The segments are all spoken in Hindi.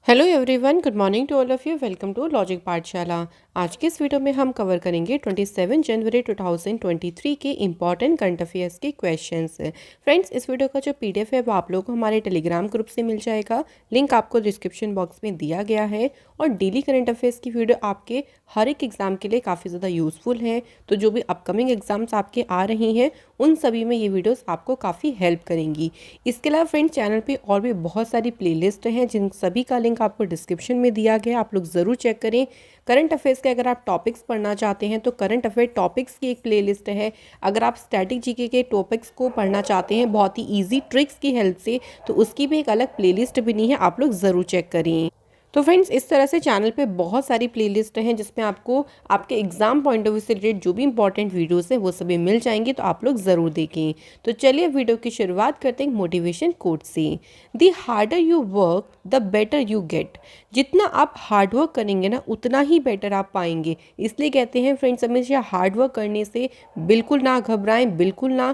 Hello everyone, good morning to all of you. Welcome to logic Pathshala. आज के इस वीडियो में हम कवर करेंगे 27 जनवरी 2023 के इम्पॉर्टेंट करंट अफेयर्स के क्वेश्चंस। फ्रेंड्स, इस वीडियो का जो पीडीएफ है वो आप लोगों को हमारे टेलीग्राम ग्रुप से मिल जाएगा। लिंक आपको डिस्क्रिप्शन बॉक्स में दिया गया है। और डेली करंट अफेयर्स की वीडियो आपके हर एक एग्ज़ाम के लिए काफ़ी ज़्यादा यूज़फुल है। तो जो भी अपकमिंग एग्जाम्स आपके आ रही हैं उन सभी में ये वीडियोस आपको काफ़ी हेल्प करेंगी। इसके अलावा फ्रेंड्स, चैनल पे और भी बहुत सारी प्लेलिस्ट हैं जिन सभी का लिंक आपको डिस्क्रिप्शन में दिया गया है, आप लोग ज़रूर चेक करें। करंट अफेयर्स के अगर आप टॉपिक्स पढ़ना चाहते हैं तो करंट अफेयर टॉपिक्स की एक प्लेलिस्ट है। अगर आप स्टैटिक जीके के टॉपिक्स को पढ़ना चाहते हैं बहुत ही ईजी ट्रिक्स की हेल्प से, तो उसकी भी एक अलग प्लेलिस्ट बनी है, आप लोग ज़रूर चेक करें। तो फ्रेंड्स, इस तरह से चैनल पे बहुत सारी प्लेलिस्ट हैं जिसमें आपको आपके एग्जाम पॉइंट ऑफ व्यू से रिलेटेड जो भी इंपॉर्टेंट वीडियोस हैं वो सभी मिल जाएंगे, तो आप लोग ज़रूर देखें। तो चलिए वीडियो की शुरुआत करते हैं मोटिवेशन कोट से। The harder you work the better you get. जितना आप हार्ड वर्क करेंगे ना उतना ही बेटर आप पाएंगे। इसलिए कहते हैं फ्रेंड्स, हमेशा हार्ड वर्क करने से बिल्कुल ना घबराएं, बिल्कुल ना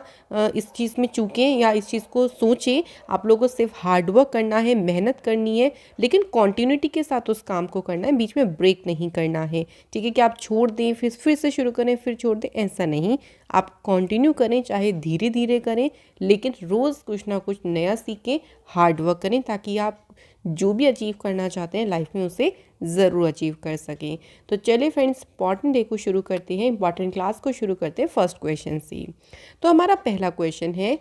इस चीज़ में चूकें या इस चीज़ को सोचें। आप लोगों को सिर्फ हार्ड वर्क करना है, मेहनत करनी है, लेकिन कॉन्टिन्यूटी के साथ उस काम को करना है, बीच में ब्रेक नहीं करना है। ठीक है कि आप छोड़ दें फिर से शुरू करें फिर छोड़ दें, ऐसा नहीं। आप कंटिन्यू करें, चाहे धीरे धीरे करें, लेकिन रोज़ कुछ ना कुछ नया सीखें, हार्ड वर्क करें, ताकि आप जो भी अचीव करना चाहते हैं लाइफ में उसे ज़रूर अचीव कर सकें। तो चलिए फ्रेंड्स, इंपॉर्टेंट डे को शुरू करते हैं, इंपॉर्टेंट क्लास को शुरू करते हैं फर्स्ट क्वेश्चन से। तो हमारा पहला क्वेश्चन है,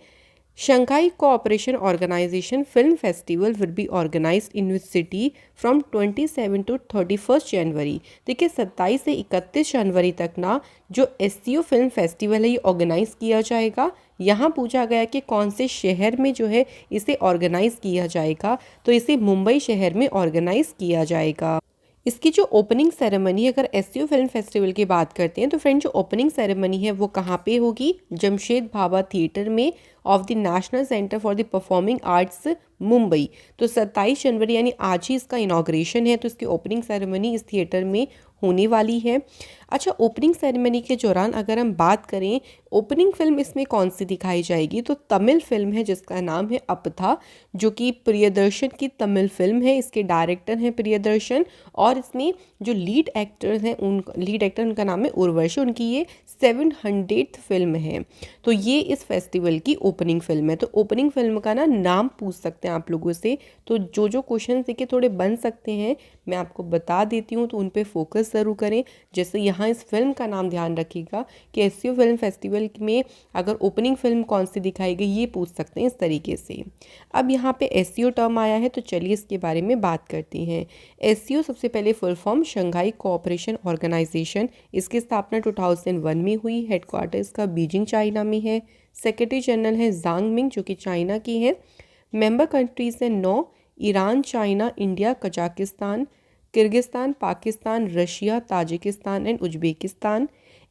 Shanghai Cooperation Organization Film Festival will be organized in which city from 27 to 31st जनवरी। देखिए 27 से 31 जनवरी तक ना जो एससीओ फिल्म फेस्टिवल है ये ऑर्गेनाइज किया जाएगा। यहाँ पूछा गया कि कौन से शहर में जो है इसे ऑर्गेनाइज किया जाएगा, तो इसे मुंबई शहर में ऑर्गेनाइज किया जाएगा। इसकी जो ओपनिंग सेरेमनी है, अगर एससीओ फिल्म फेस्टिवल की बात करते हैं तो फ्रेंड जो ओपनिंग सेरेमनी है वो कहाँ पे होगी? जमशेद भाभा थिएटर में of the national centre for the performing arts Mumbai. तो 27 जनवरी यानी आज ही इसका इनॉग्रेशन है, तो इसकी ओपनिंग सेरेमनी इस थिएटर में होने वाली है। अच्छा, ओपनिंग सेरेमनी के दौरान अगर हम बात करें ओपनिंग फिल्म इसमें कौन सी दिखाई जाएगी, तो तमिल फिल्म है जिसका नाम है अपथा, जो कि प्रियदर्शन की तमिल फिल्म है। इसके डायरेक्टर हैं प्रियदर्शन, और इसमें जो लीड एक्टर्स हैं लीड एक्टर उनका नाम है उर्वशी। उनकी ये 700th फिल्म है। तो ये इस फेस्टिवल की ओपनिंग फिल्म है। तो ओपनिंग फिल्म का ना नाम पूछ सकते हैं आप लोगों से, तो जो क्वेश्चन देखिए थोड़े बन सकते हैं मैं आपको बता देती हूँ, तो उन पे फोकस ज़रूर करें। जैसे यहाँ इस फिल्म का नाम ध्यान रखिएगा कि एससीओ फिल्म फेस्टिवल में अगर ओपनिंग फिल्म कौन सी दिखाई गई ये पूछ सकते हैं इस तरीके से। अब यहाँ पे एससीओ टर्म आया है, तो चलिए इसके बारे में बात करते हैं। एससीओ सबसे पहले full form Shanghai Cooperation Organisation. इसकी स्थापना 2001 में हुई। हेडक्वार्टर इसका बीजिंग चाइना में है। सेक्रेटरी जनरल है जांग मिंग, जो कि चाइना की है। मेंबर कंट्रीज हैं 9: Iran, China, India, Kazakhstan, Kyrgyzstan, Pakistan, Russia, Tajikistan and Uzbekistan.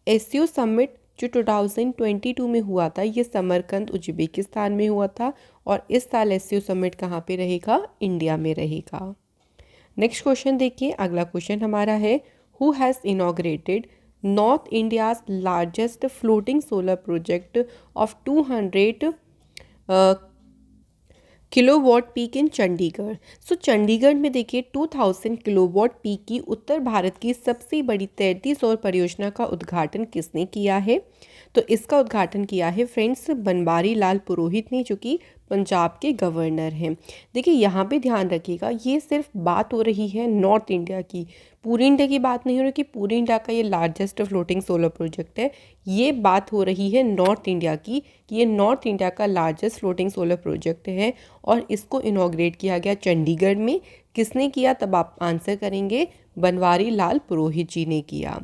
SCO summit जो 2022 में हुआ था ये समरकंद उज्बेकिस्तान में हुआ था, और इस साल एससीओ समिट कहाँ पे रहेगा? इंडिया में रहेगा। नेक्स्ट क्वेश्चन देखिए, अगला क्वेश्चन हमारा है, who has inaugurated north India's largest floating solar project of 200 kilowatt peak in Chandigarh. So Chandigarh में देखिए 2000 किलोवाट पीक की उत्तर भारत की सबसे बड़ी तैरती सौर परियोजना का उद्घाटन किसने किया है? तो इसका उद्घाटन किया है फ्रेंड्स बनवारी लाल पुरोहित ने, जो कि पंजाब के गवर्नर हैं। देखिए यहाँ पे ध्यान रखिएगा, ये सिर्फ बात हो रही है नॉर्थ इंडिया की, पूरे इंडिया की बात नहीं हो रही कि पूरे इंडिया का ये लार्जेस्ट फ्लोटिंग सोलर प्रोजेक्ट है। ये बात हो रही है नॉर्थ इंडिया की कि ये नॉर्थ इंडिया का लार्जेस्ट फ्लोटिंग सोलर प्रोजेक्ट है, और इसको इनॉग्रेट किया गया चंडीगढ़ में। किसने किया? तब आप आंसर करेंगे बनवारी लाल पुरोहित जी ने किया।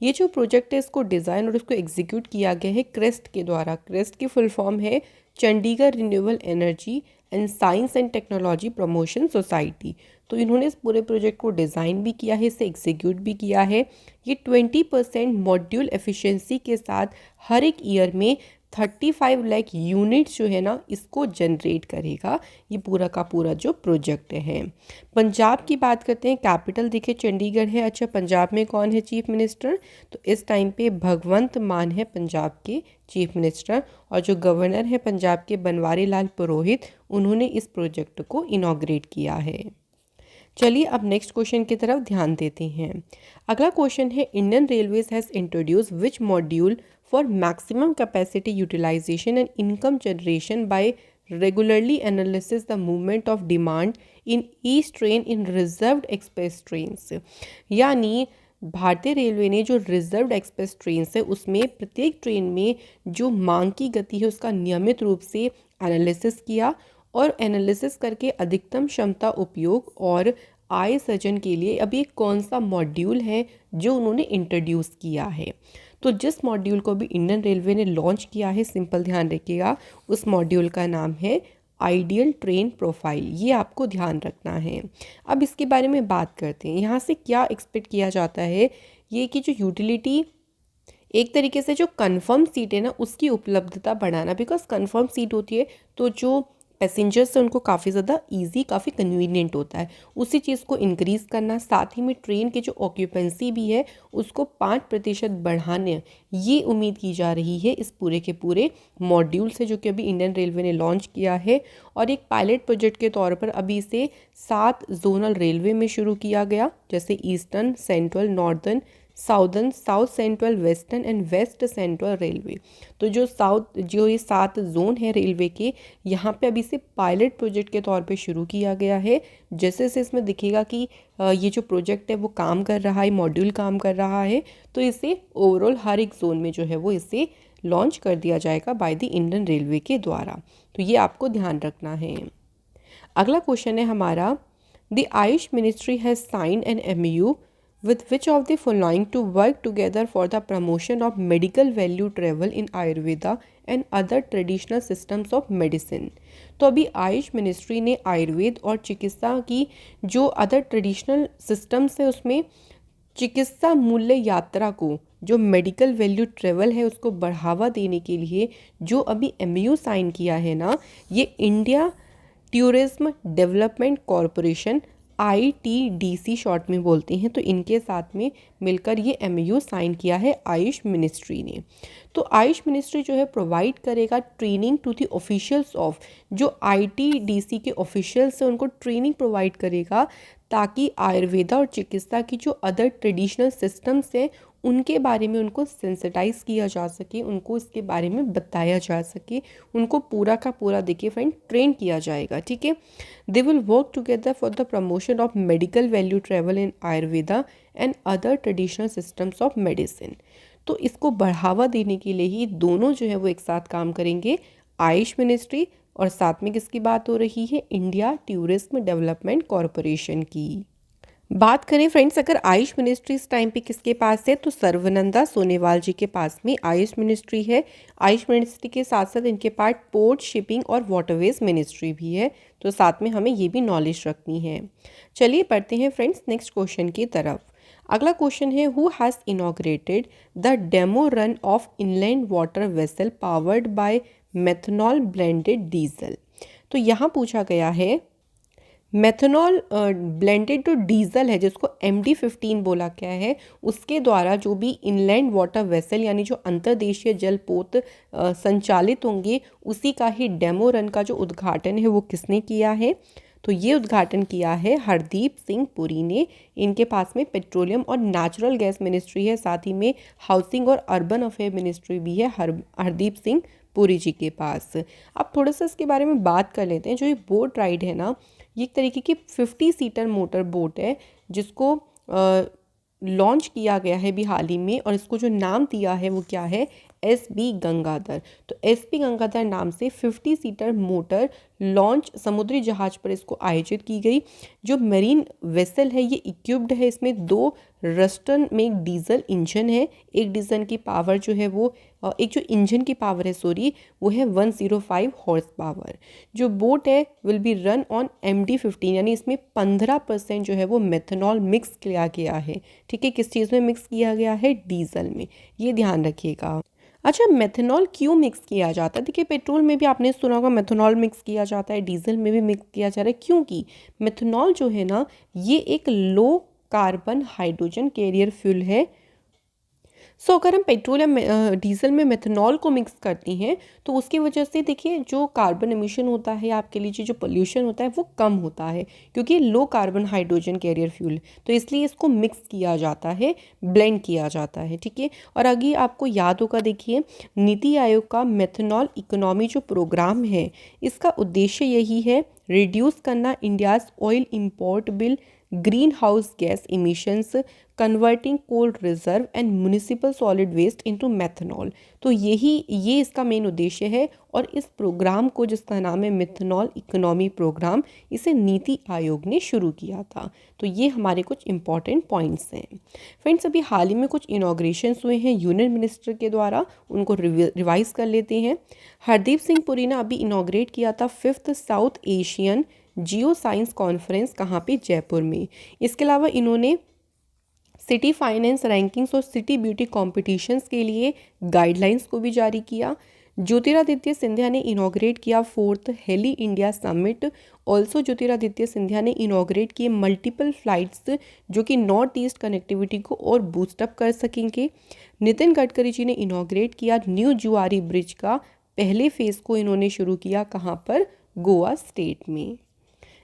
ये जो प्रोजेक्ट है इसको डिज़ाइन और इसको एग्जीक्यूट किया गया है क्रेस्ट के द्वारा। क्रेस्ट की फुल फॉर्म है Chandigarh renewable energy and science and technology promotion society. तो इन्होंने इस पूरे प्रोजेक्ट को डिज़ाइन भी किया है, इसे एग्जीक्यूट भी किया है। ये 20% मॉड्यूल एफिशिएंसी के साथ हर एक ईयर में 35 लाख यूनिट्स जो है ना इसको जनरेट करेगा, ये पूरा का पूरा जो प्रोजेक्ट है। पंजाब की बात करते हैं, कैपिटल देखिए चंडीगढ़ है। अच्छा, पंजाब में कौन है चीफ मिनिस्टर? तो इस टाइम पे भगवंत मान है पंजाब के चीफ मिनिस्टर, और जो गवर्नर है पंजाब के बनवारी लाल पुरोहित, उन्होंने इस प्रोजेक्ट को इनॉग्रेट किया है। चलिए अब नेक्स्ट क्वेश्चन की तरफ ध्यान देते हैं। अगला क्वेश्चन है, Indian railways has introduce which module for maximum capacity utilisation and income generation by regularly analysis the movement of demand in each train in reserved express trains. यानी भारतीय रेलवे ने जो रिजर्व्ड एक्सप्रेस ट्रेन्स है उसमें प्रत्येक ट्रेन में जो मांग की गति है उसका नियमित रूप से एनालिसिस किया और एनालिसिस करके अधिकतम क्षमता उपयोग और आय सृजन के लिए अभी कौन सा मॉड्यूल है जो उन्होंने इंट्रोड्यूस किया है। तो जिस मॉड्यूल को भी इंडियन रेलवे ने लॉन्च किया है, सिंपल ध्यान रखिएगा, उस मॉड्यूल का नाम है आइडियल ट्रेन प्रोफाइल। ये आपको ध्यान रखना है। अब इसके बारे में बात करते हैं, यहाँ से क्या एक्सपेक्ट किया जाता है। ये कि जो यूटिलिटी एक तरीके से जो कंफर्म सीट है ना उसकी उपलब्धता बढ़ाना, बिकॉज कंफर्म सीट होती है तो जो पैसेंजर्स है उनको काफ़ी ज़्यादा इजी, काफ़ी कन्वीनियंट होता है, उसी चीज़ को इंक्रीज़ करना। साथ ही में ट्रेन की जो ऑक्यूपेंसी भी है उसको 5% बढ़ाने, ये उम्मीद की जा रही है इस पूरे के पूरे मॉड्यूल से, जो कि अभी इंडियन रेलवे ने लॉन्च किया है। और एक पायलट प्रोजेक्ट के तौर पर अभी इसे 7 जोनल रेलवे में शुरू किया गया, जैसे eastern, central, northern, southern, south central, western and west central railway. तो जो ये 7 जोन है रेलवे के, यहाँ पे अभी से पायलट प्रोजेक्ट के तौर पे शुरू किया गया है। जैसे जैसे इसमें दिखेगा कि ये जो प्रोजेक्ट है वो काम कर रहा है, मॉड्यूल काम कर रहा है, तो इसे ओवरऑल हर एक जोन में जो है वो इसे लॉन्च कर दिया जाएगा बाय द इंडियन रेलवे के द्वारा। तो ये आपको ध्यान रखना है। अगला क्वेश्चन है हमारा, the Ayush ministry has sign an MOU with which of the following to work together for the promotion of medical value travel in Ayurveda and other traditional systems of medicine। तो अभी आयुष मिनिस्ट्री ने आयुर्वेद और चिकित्सा की जो अदर ट्रेडिशनल सिस्टम्स है उसमें चिकित्सा मूल्य यात्रा को, जो मेडिकल वैल्यू ट्रेवल है उसको बढ़ावा देने के लिए जो अभी MOU साइन किया है ना, ये India tourism development corporation, ITDC short में बोलते हैं, तो इनके साथ में मिलकर ये MOU साइन किया है आयुष मिनिस्ट्री ने। तो आयुष मिनिस्ट्री जो है प्रोवाइड करेगा training to the officials of, जो ITDC के ऑफिशियल्स हैं उनको ट्रेनिंग प्रोवाइड करेगा, ताकि आयुर्वेदा और चिकित्सा की जो अदर ट्रेडिशनल सिस्टम्स हैं उनके बारे में उनको सेंसिटाइज किया जा सके, उनको इसके बारे में बताया जा सके, उनको पूरा का पूरा देखिए फ्रेंड ट्रेन किया जाएगा। ठीक है, they will work together for the promotion of medical value travel in Ayurveda and other traditional systems of medicine. तो इसको बढ़ावा देने के लिए ही दोनों जो है वो एक साथ काम करेंगे, आयुष मिनिस्ट्री और साथ में किसकी बात हो रही है, इंडिया टूरिज्म डेवलपमेंट कॉरपोरेशन की। बात करें फ्रेंड्स अगर आयुष मिनिस्ट्री इस टाइम पे किसके पास है, तो सर्वनंदा सोनेवाल जी के पास में आयुष मिनिस्ट्री है। आयुष मिनिस्ट्री के साथ साथ इनके पास पोर्ट, शिपिंग और वाटरवेज मिनिस्ट्री भी है, तो साथ में हमें ये भी नॉलेज रखनी है। चलिए पढ़ते हैं फ्रेंड्स नेक्स्ट क्वेश्चन की तरफ। अगला क्वेश्चन है, who has inaugurated the demo run of inland water vessel powered by methanol blended diesel. तो यहाँ पूछा गया है मेथनॉल ब्लेंडेड जो डीजल है जिसको MD-15 बोला गया है, उसके द्वारा जो भी इनलैंड वाटर वेसल यानी जो अंतर्देशीय जलपोत संचालित होंगे उसी का ही डेमो रन का जो उद्घाटन है वो किसने किया है, तो ये उद्घाटन किया है हरदीप सिंह पुरी ने। इनके पास में पेट्रोलियम और नेचुरल गैस मिनिस्ट्री है, साथ ही में हाउसिंग और अर्बन अफेयर मिनिस्ट्री भी है हरदीप सिंह पुरी जी के पास। अब थोड़ा सा इसके बारे में बात कर लेते हैं। जो ये बोट राइड है ना, ये एक तरीके की 50 सीटर मोटर बोट है जिसको लॉन्च किया गया है भी हाल ही में, और इसको जो नाम दिया है वो क्या है, SB गंगाधर। तो SB गंगाधर नाम से 50 सीटर मोटर लॉन्च समुद्री जहाज पर इसको आयोजित की गई। जो मरीन वेसल है ये इक्विप्ड है, इसमें 2 रस्टन में एक डीजल इंजन है, एक डीजल की पावर जो है वो एक जो इंजन की पावर है सॉरी वो है 105 हॉर्स पावर। जो बोट है will be run on MD-15 यानी इसमें 15% जो है वो मेथनॉल मिक्स किया गया है। ठीक है, किस चीज़ में मिक्स किया गया है, डीजल में, ये ध्यान रखिएगा। अच्छा, मेथनॉल क्यों मिक्स किया जाता है? देखिए पेट्रोल में भी आपने सुना होगा मेथनॉल मिक्स किया जाता है, डीजल में भी मिक्स किया जा रहा है, क्योंकि मेथनॉल जो है ना ये एक low carbon hydrogen carrier fuel है। सो अगर हम पेट्रोल या डीजल में मेथनॉल को मिक्स करती हैं तो उसकी वजह से देखिए जो कार्बन एमिशन होता है, आपके लीजिए जो पोल्यूशन होता है वो कम होता है, क्योंकि ये low carbon hydrogen carrier fuel, तो इसलिए इसको मिक्स किया जाता है, ब्लेंड किया जाता है। ठीक है, और आगे आपको याद होगा, देखिए नीति आयोग का मेथनॉल इकोनॉमी जो प्रोग्राम है, इसका उद्देश्य यही है रिड्यूस करना India's oil import bill, green house gas emissions, converting coal reserve and municipal solid waste into methanol. तो ये इसका मेन उद्देश्य है, और इस प्रोग्राम को, जिसका नाम है मिथनॉल इकोनॉमी प्रोग्राम, इसे नीति आयोग ने शुरू किया था। तो ये हमारे कुछ इंपॉर्टेंट पॉइंट्स हैं। फ्रेंड्स, अभी हाल ही में कुछ इनॉग्रेशंस हुए हैं यूनियन मिनिस्टर के द्वारा, उनको रिवाइज कर लेते हैं। हरदीप सिंह पुरी ने अभी इनॉग्रेट किया था 5th south Asian geo science conference, कहाँ पे, जयपुर में। इसके अलावा इन्होंने सिटी फाइनेंस रैंकिंग्स और सिटी ब्यूटी कॉम्पिटिशन्स के लिए गाइडलाइंस को भी जारी किया। ज्योतिरादित्य सिंधिया ने इनॉग्रेट किया 4th heli India summit. Also Jyotiraditya Scindia ने इनॉग्रेट किए मल्टीपल फ्लाइट्स, जो कि नॉर्थ ईस्ट कनेक्टिविटी को और बूस्टअप कर सकेंगे। नितिन गडकरी जी ने इनॉग्रेट किया न्यू जुआरी ब्रिज का पहले फेज़ को इन्होंने शुरू किया, कहाँ पर, गोवा स्टेट में।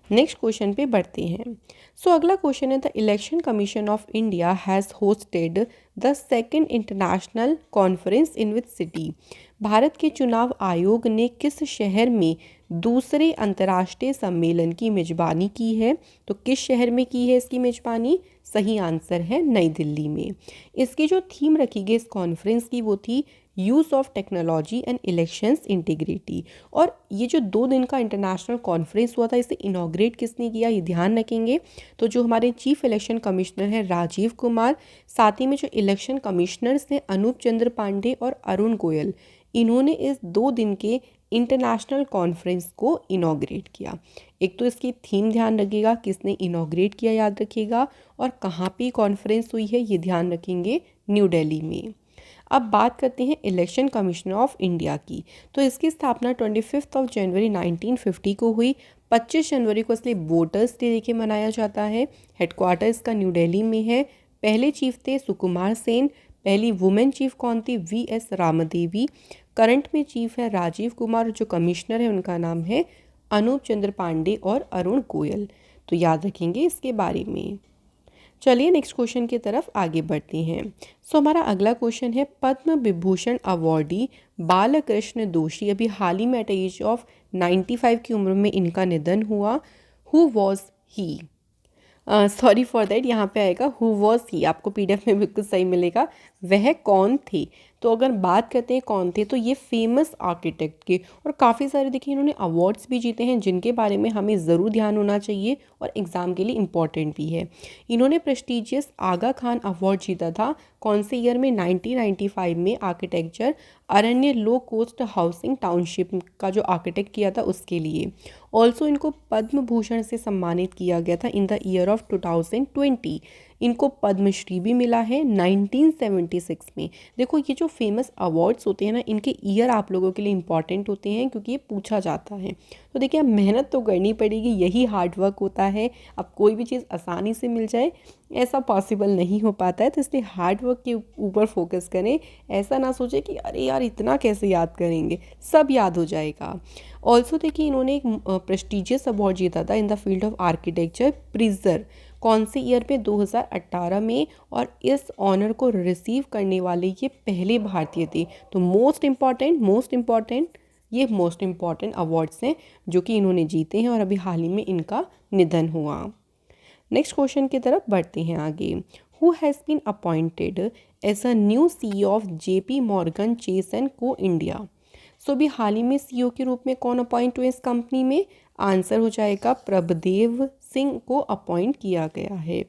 नेक्स्ट क्वेश्चन पे बढ़ते हैं। सो अगला क्वेश्चन है, the election commission of India has hosted the second international conference in which city. Bharat के चुनाव आयोग ने किस शहर में दूसरे अंतर्राष्ट्रीय सम्मेलन की मेजबानी की है? तो किस शहर में की है इसकी मेजबानी? सही आंसर है नई दिल्ली में। इसकी जो थीम रखी गई इस कॉन्फ्रेंस की, वो थी use of technology and elections integrity. और ये जो 2 दिन का इंटरनेशनल कॉन्फ्रेंस हुआ था, इसे इनॉग्रेट किसने किया, ये ध्यान रखेंगे। तो जो हमारे चीफ इलेक्शन कमिश्नर हैं राजीव कुमार, साथ ही में जो इलेक्शन कमिश्नर्स हैं अनूप चंद्र पांडे और अरुण गोयल, इन्होंने इस 2 दिन के इंटरनेशनल कॉन्फ्रेंस को इनॉग्रेट किया। एक तो इसकी थीम ध्यान रखिएगा, किसने इनॉग्रेट किया याद रखिएगा, और कहाँ पे कॉन्फ्रेंस हुई है ये ध्यान रखेंगे, न्यू दिल्ली में। अब बात करते हैं इलेक्शन कमिश्नर ऑफ इंडिया की। तो इसकी स्थापना 25 जनवरी 1950 को हुई। 25 जनवरी को इसलिए वोटर्स डे देके मनाया जाता है। हेडक्वार्टर इसका न्यू दिल्ली में है। पहले चीफ थे सुकुमार सेन। पहली वुमेन चीफ कौन थी? VS रामादेवी। करंट में चीफ है राजीव कुमार। जो कमिश्नर है उनका नाम है अनूप चंद्र पांडे और अरुण गोयल। तो याद रखेंगे इसके बारे में। चलिए नेक्स्ट क्वेश्चन की तरफ आगे बढ़ते हैं। सो हमारा अगला क्वेश्चन है, पद्म विभूषण अवॉर्डी बालकृष्ण दोषी, अभी हाल ही में एट एज ऑफ 95 की उम्र में इनका निधन हुआ। Who was he? Sorry for that, यहाँ पे आएगा हु वॉज ही, आपको PDF में बिल्कुल सही मिलेगा। वह कौन थे? तो अगर बात करते हैं कौन थे, तो ये फेमस आर्किटेक्ट के, और काफ़ी सारे देखिए इन्होंने अवार्ड्स भी जीते हैं, जिनके बारे में हमें ज़रूर ध्यान होना चाहिए और एग्ज़ाम के लिए इम्पॉर्टेंट भी है। इन्होंने प्रेस्टिजियस आगा खान अवार्ड जीता था, कौन से ईयर में? 1995 में। आर्किटेक्चर अरण्य लो कोस्ट हाउसिंग टाउनशिप का जो आर्किटेक्ट किया था उसके लिए। ऑल्सो इनको पद्म भूषण से सम्मानित किया गया था इन द ईयर ऑफ 2020। इनको पद्मश्री भी मिला है 1976 में। देखो ये जो फेमस अवार्ड्स होते हैं ना, इनके ईयर आप लोगों के लिए इंपॉर्टेंट होते हैं, क्योंकि ये पूछा जाता है। तो देखिए अब मेहनत तो करनी पड़ेगी, यही हार्ड वर्क होता है। अब कोई भी चीज़ आसानी से मिल जाए ऐसा पॉसिबल नहीं हो पाता है, तो इसलिए हार्ड वर्क के ऊपर फोकस करें। ऐसा ना सोचें कि अरे यार इतना कैसे याद करेंगे, सब याद हो जाएगा। ऑल्सो देखिए इन्होंने एक प्रेस्टिजियस अवार्ड जीता था in the field of architecture, प्रिजर, कौन से ईयर पे? 2018 में। और इस ऑनर को रिसीव करने वाले ये पहले भारतीय थे। तो मोस्ट इम्पॉर्टेंट अवार्ड्स हैं जो कि इन्होंने जीते हैं, और अभी हाल ही में इनका निधन हुआ। नेक्स्ट क्वेश्चन की तरफ बढ़ते हैं आगे। Who has been appointed as a new CEO ऑफ JP Morgan Chase & Co India? So अभी हाल ही में CEO के रूप में कौन अपॉइंट हुए इस कंपनी में? आंसर हो जाएगा प्रभदेव सिंह को अपॉइंट किया गया है।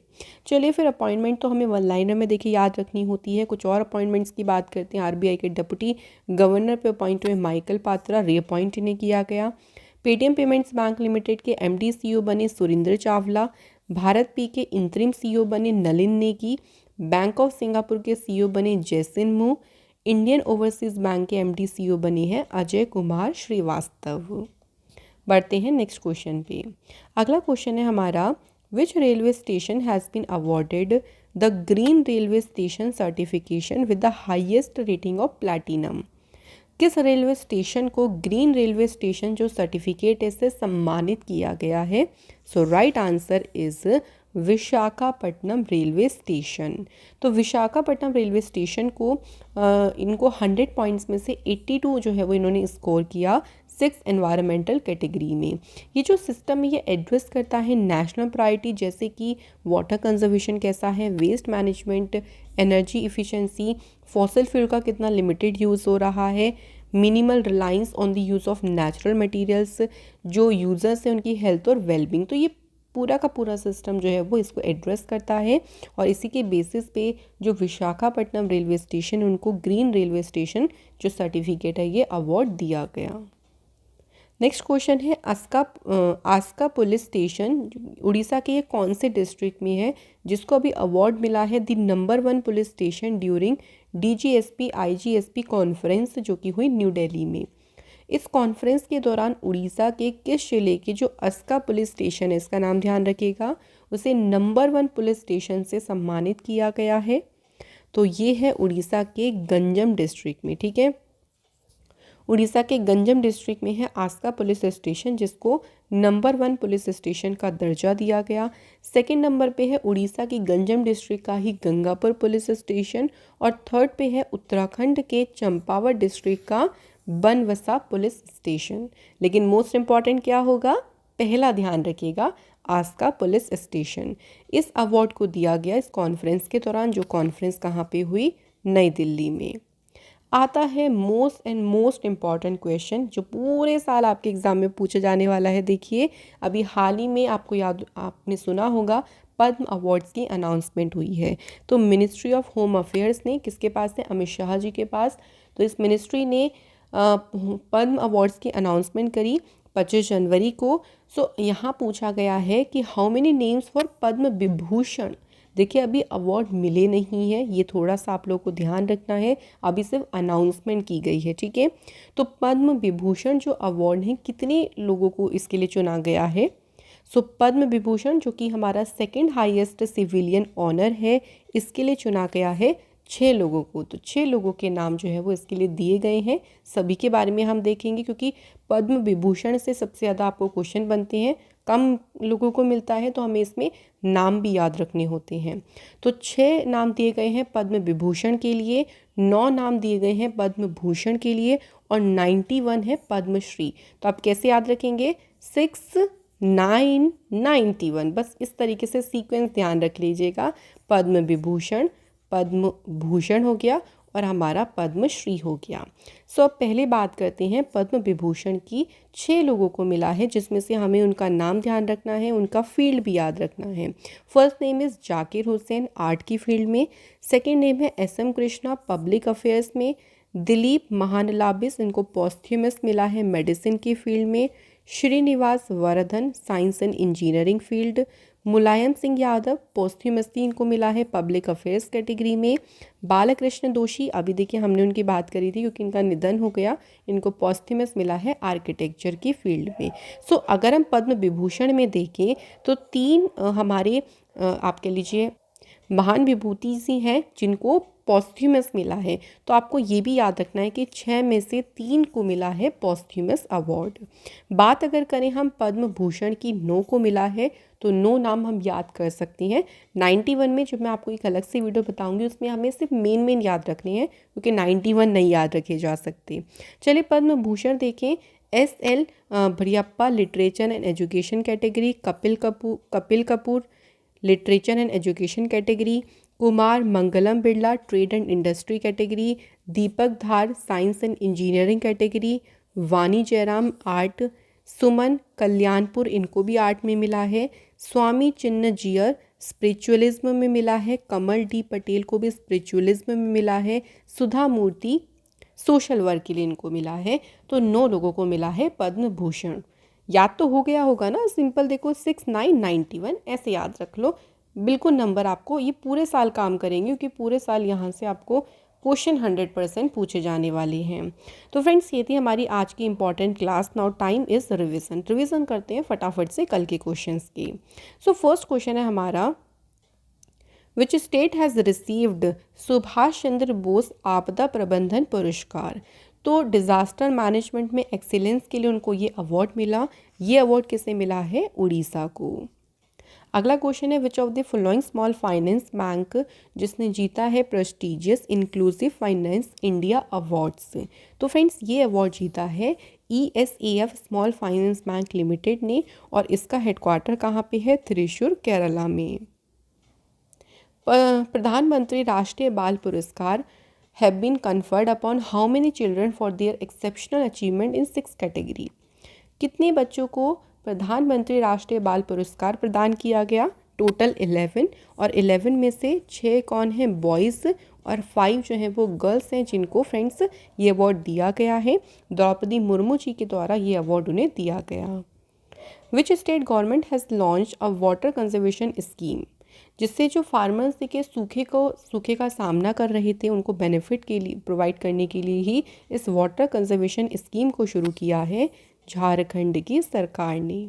चलिए फिर अपॉइंटमेंट तो हमें वन लाइनर में देखिए याद रखनी होती है। कुछ और अपॉइंटमेंट्स की बात करते हैं। RBI के डिप्टी गवर्नर पे अपॉइंट हुए माइकल पात्रा, रीअपॉइंट इन्हें किया गया। पेटीएम पेमेंट्स बैंक लिमिटेड के MD CEO बने सुरेंद्र चावला। भारत पे के इंतरिम CEO बने Nalin Negi. Bank of Singapore के CEO बने जैसिन मू। इंडियन ओवरसीज़ बैंक के MD CEO बने हैं अजय कुमार श्रीवास्तव। बढ़ते हैं नेक्स्ट क्वेश्चन पे। अगला क्वेश्चन है हमारा, Which railway station has been awarded the Green Railway Station certification with the highest rating of platinum? किस रेलवे स्टेशन को ग्रीन रेलवे स्टेशन जो सर्टिफिकेट है इससे सम्मानित किया गया है? So right answer is Visakhapatnam railway station. तो विशाखापट्टनम रेलवे स्टेशन को इनको 100 पॉइंट्स में से 82 जो है वो इन्होंने स्कोर किया 6 एनवायरमेंटल कैटेगरी में। ये जो सिस्टम है ये एड्रेस करता है नेशनल प्रायोरिटी जैसे कि वाटर कंजर्वेशन कैसा है, waste management, energy efficiency, fossil fuel का कितना लिमिटेड यूज़ हो रहा है, minimal reliance on the use of natural materials, जो यूज़र्स हैं उनकी हेल्थ और वेलबींग। तो ये पूरा का पूरा सिस्टम जो है वो इसको एड्रेस करता है और इसी के बेसिस पे जो विशाखापट्टनम रेलवे स्टेशन उनको ग्रीन रेलवे स्टेशन जो सर्टिफिकेट है ये अवार्ड दिया गया। नेक्स्ट क्वेश्चन है आस्का पुलिस स्टेशन उड़ीसा के ये कौन से डिस्ट्रिक्ट में है जिसको अभी अवार्ड मिला है the number 1 police station during DGSP IGSP conference जो कि हुई न्यू दिल्ली में। इस कॉन्फ्रेंस के दौरान उड़ीसा के किस जिले के जो आस्का पुलिस स्टेशन है, इसका नाम ध्यान रखिएगा, उसे नंबर 1 पुलिस स्टेशन से सम्मानित किया गया है? तो ये है उड़ीसा के गंजम डिस्ट्रिक्ट में। ठीक है, उड़ीसा के गंजम डिस्ट्रिक्ट में है आस्का पुलिस स्टेशन जिसको नंबर 1 पुलिस स्टेशन का दर्जा दिया गया। सेकंड नंबर पे है उड़ीसा की गंजम डिस्ट्रिक्ट का ही गंगापुर पुलिस स्टेशन और थर्ड पे है उत्तराखंड के चंपावत डिस्ट्रिक्ट का बनवसा पुलिस स्टेशन। लेकिन मोस्ट इम्पॉर्टेंट क्या होगा, पहला ध्यान रखिएगा, आस्का पुलिस स्टेशन। इस अवार्ड को दिया गया इस कॉन्फ्रेंस के दौरान, जो कॉन्फ्रेंस कहाँ पे हुई, नई दिल्ली में। आता है मोस्ट इम्पॉर्टेंट क्वेश्चन जो पूरे साल आपके एग्ज़ाम में पूछा जाने वाला है। देखिए अभी हाल ही में आपने सुना होगा पद्म अवार्ड्स की अनाउंसमेंट हुई है। तो मिनिस्ट्री ऑफ होम अफेयर्स ने किसके पास है, अमित शाह जी के पास। तो इस मिनिस्ट्री ने पद्म अवार्ड्स की अनाउंसमेंट करी 25 जनवरी को। सो यहाँ पूछा गया है कि how many names for Padma Vibhushan. देखिए अभी अवार्ड मिले नहीं है, ये थोड़ा सा आप लोग को ध्यान रखना है, अभी सिर्फ अनाउंसमेंट की गई है। ठीक है, तो पद्म विभूषण जो अवार्ड है कितने लोगों को इसके लिए चुना गया है? सो पद्म विभूषण जो कि हमारा सेकंड हाईएस्ट सिविलियन ऑनर है, इसके लिए चुना गया है 6 लोगों को। तो 6 लोगों के नाम जो है वो इसके लिए दिए गए हैं। सभी के बारे में हम देखेंगे क्योंकि पद्म विभूषण से सबसे ज़्यादा आपको क्वेश्चन बनते हैं, कम लोगों को मिलता है, तो हमें इसमें नाम भी याद रखने होते हैं। तो 6 नाम दिए गए हैं पद्म विभूषण के लिए, 9 नाम दिए गए हैं पद्म भूषण के लिए और 91 है पद्मश्री। तो आप कैसे याद रखेंगे, 6 9 91, बस इस तरीके से सीक्वेंस ध्यान रख लीजिएगा। पद्म विभूषण, पद्म भूषण हो गया और हमारा पद्मश्री हो गया। सो अब पहले बात करते हैं पद्म विभूषण की। 6 लोगों को मिला है जिसमें से हमें उनका नाम ध्यान रखना है, उनका फील्ड भी याद रखना है। First name is Zakir Hussain, art की फील्ड में। सेकेंड नेम है SM कृष्णा, पब्लिक अफेयर्स में। दिलीप महानलाबिस, इनको पॉस्थ्यूमस मिला है मेडिसिन की फील्ड में। Srinivas Vardhan, science and engineering field. Mulayam Singh Yadav, posthumously इनको मिला है पब्लिक अफेयर्स कैटेगरी में। बालकृष्ण दोषी, अभी देखिए हमने उनकी बात करी थी क्योंकि इनका निधन हो गया, इनको पॉस्थ्यूमस मिला है आर्किटेक्चर की फील्ड में। सो अगर हम पद्म विभूषण में देखें तो 3 हमारे आप कह लीजिए महान विभूति सी हैं जिनको पॉस्थ्यूमस मिला है। तो आपको ये भी याद रखना है कि 6 में से 3 को मिला है पॉस्थ्यूमस अवार्ड। बात अगर करें हम पद्म भूषण की, 9 को मिला है, तो 9 नाम हम याद कर सकते हैं। 91 में जो मैं आपको एक अलग से वीडियो बताऊंगी उसमें हमें सिर्फ मेन याद रखने हैं क्योंकि 91 नहीं याद रखे जा सकते। चलिए पद्म भूषण देखें। SL Bhariappa, literature and education category. Kapil Kapoor, literature and education category. Kumar Mangalam Birla, trade and industry category. Deepak Dhar, science and engineering category. Vani Jairam, art. Suman Kalyanpur, इनको भी आर्ट में मिला है। स्वामी चिन्नजियर, स्पिरिचुअलिज्म में मिला है। कमल D पटेल को भी स्पिरिचुअलिज्म में मिला है। सुधा मूर्ति, सोशल वर्क के लिए इनको मिला है। तो 9 लोगों को मिला है पद्म भूषण। याद तो हो गया होगा ना, सिंपल देखो 6 9 91 ऐसे याद रख लो। बिल्कुल नंबर आपको ये पूरे साल काम करेंगे क्योंकि पूरे साल यहाँ से आपको क्वेश्चन 100% पूछे जाने वाले हैं। तो फ्रेंड्स ये थी हमारी आज की important class. Now time is revision करते हैं फटाफट से कल के क्वेश्चंस की। सो फर्स्ट क्वेश्चन है हमारा, which state has received Subhash Chandra Bose आपदा प्रबंधन पुरस्कार। तो डिज़ास्टर मैनेजमेंट में एक्सीलेंस के लिए उनको ये अवार्ड मिला। ये अवार्ड किसे मिला है? उड़ीसा को। अगला क्वेश्चन है, which of the following small finance bank जिसने जीता है prestigious inclusive finance India awards. तो फ्रेंड्स ये अवार्ड जीता है ESAF small finance bank limited ने, और इसका हेडक्वार्टर कहाँ पे है? त्रिशूर, केरला में। प्रधानमंत्री Rashtriya Bal Puraskar have been conferred upon how many children for their exceptional achievement in 6 category. कितने बच्चों को प्रधानमंत्री राष्ट्रीय बाल पुरस्कार प्रदान किया गया? टोटल 11, और 11 में से 6 कौन हैं? बॉयज़, और 5 जो हैं वो गर्ल्स हैं, जिनको फ्रेंड्स ये अवार्ड दिया गया है। द्रौपदी मुर्मू जी के द्वारा ये अवार्ड उन्हें दिया गया। Which state government has launch a water conservation scheme, जिससे जो फार्मर्स के सूखे का सामना कर रहे थे उनको बेनिफिट के लिए प्रोवाइड करने के लिए ही इस वाटर कंजर्वेशन स्कीम को शुरू किया है झारखंड की सरकार ने।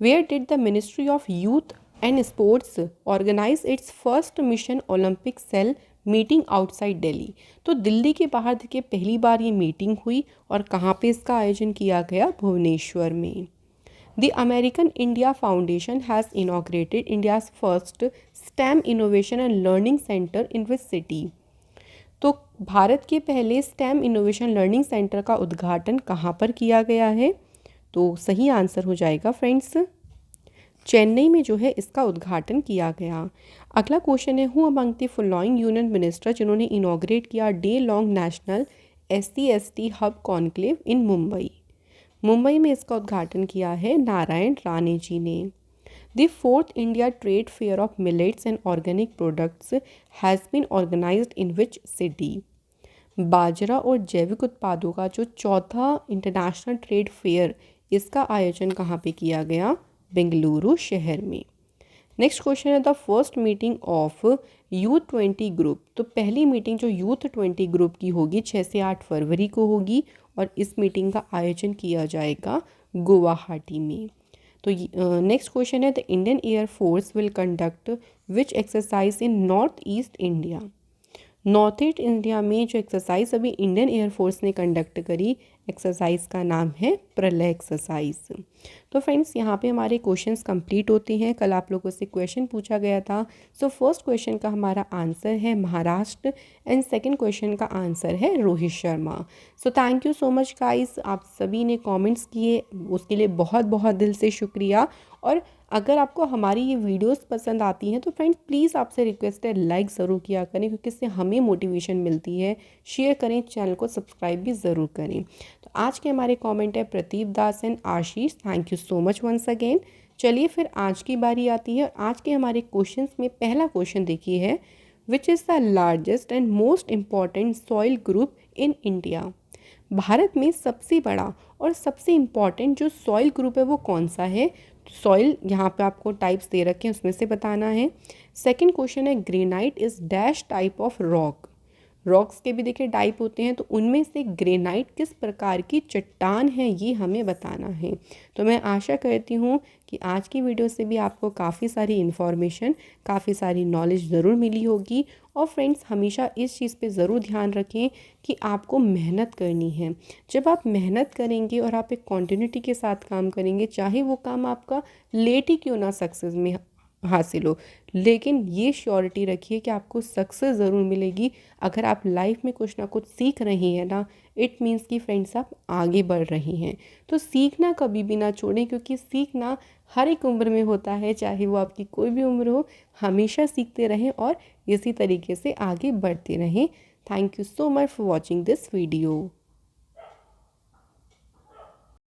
Where did the ministry of youth and sports organise its first mission Olympic cell meeting outside Delhi. तो दिल्ली के बाहर देखिए पहली बार ये मीटिंग हुई, और कहाँ पे इसका आयोजन किया गया? भुवनेश्वर में। The American India Foundation has inaugurated India's first STEM Innovation and Learning Center in which city? तो भारत के पहले STEM Innovation Learning Center का उद्घाटन कहाँ पर किया गया है? तो सही आंसर हो जाएगा फ्रेंड्स, चेन्नई में जो है इसका उद्घाटन किया गया। अगला क्वेश्चन है, who among the following union minister जिन्होंने इनॉग्रेट किया day long national SC/ST hub conclave in Mumbai. Mumbai में इसका उद्घाटन किया है नारायण राणे जी ने। The 4th India trade fair of millets and organic products has been organized in which city. बाजरा और जैविक उत्पादों का जो 4था इंटरनेशनल ट्रेड फेयर, इसका आयोजन कहाँ पे किया गया? बेंगलुरु शहर में। नेक्स्ट क्वेश्चन है, the first meeting of youth 20 group. तो पहली मीटिंग जो यूथ 20 ग्रुप की होगी 6 से 8 फरवरी को होगी, और इस मीटिंग का आयोजन किया जाएगा गुवाहाटी में। तो नेक्स्ट क्वेश्चन है, the Indian air force will conduct which exercise in north east India. North east India में जो एक्सरसाइज अभी इंडियन एयरफोर्स ने कंडक्ट करी, एक्सरसाइज का नाम है प्रलय एक्सरसाइज। तो फ्रेंड्स यहाँ पे हमारे क्वेश्चंस कंप्लीट होते हैं। कल आप लोगों से क्वेश्चन पूछा गया था। सो फर्स्ट क्वेश्चन का हमारा आंसर है महाराष्ट्र, एंड सेकंड क्वेश्चन का आंसर है Rohit Sharma. So thank you so much guys, आप सभी ने कमेंट्स किए, उसके लिए बहुत बहुत दिल से शुक्रिया। और अगर आपको हमारी ये वीडियोस पसंद आती हैं तो फ्रेंड्स प्लीज़ आपसे रिक्वेस्ट है, लाइक ज़रूर किया करें, क्योंकि इससे हमें मोटिवेशन मिलती है। शेयर करें, चैनल को सब्सक्राइब भी ज़रूर करें। तो आज के हमारे कमेंट है Pradeep Das and Ashish, thank you so much once again. चलिए फिर आज की बारी आती है, और आज के हमारे क्वेश्चंस में पहला क्वेश्चन देखिए है, which is the largest and most important soil group in India. Bharat में सबसे बड़ा और सबसे इम्पॉर्टेंट जो सॉइल ग्रुप है वो कौन सा है? सॉइल यहाँ पे आपको टाइप्स दे रखे हैं, उसमें से बताना है। सेकंड क्वेश्चन है, granite is dash type of rock. Rocks के भी देखिए टाइप होते हैं, तो उनमें से ग्रेनाइट किस प्रकार की चट्टान है ये हमें बताना है। तो मैं आशा करती हूँ कि आज की वीडियो से भी आपको काफ़ी सारी इन्फॉर्मेशन, काफ़ी सारी नॉलेज ज़रूर मिली होगी। और फ्रेंड्स हमेशा इस चीज़ पे ज़रूर ध्यान रखें कि आपको मेहनत करनी है। जब आप मेहनत करेंगे और आप एक कॉन्टिन्यूटी के साथ काम करेंगे, चाहे वो काम आपका लेट ही क्यों ना सक्सेस में हासिल हो, लेकिन ये श्योरिटी रखिए कि आपको सक्सेस ज़रूर मिलेगी। अगर आप लाइफ में कुछ ना कुछ सीख रही हैं ना, इट मीन्स कि फ्रेंड्स आप आगे बढ़ रही हैं। तो सीखना कभी भी ना छोड़ें, क्योंकि सीखना हर एक उम्र में होता है, चाहे वो आपकी कोई भी उम्र हो। हमेशा सीखते रहें और इसी तरीके से आगे बढ़ते रहें। Thank you so much for watching this video.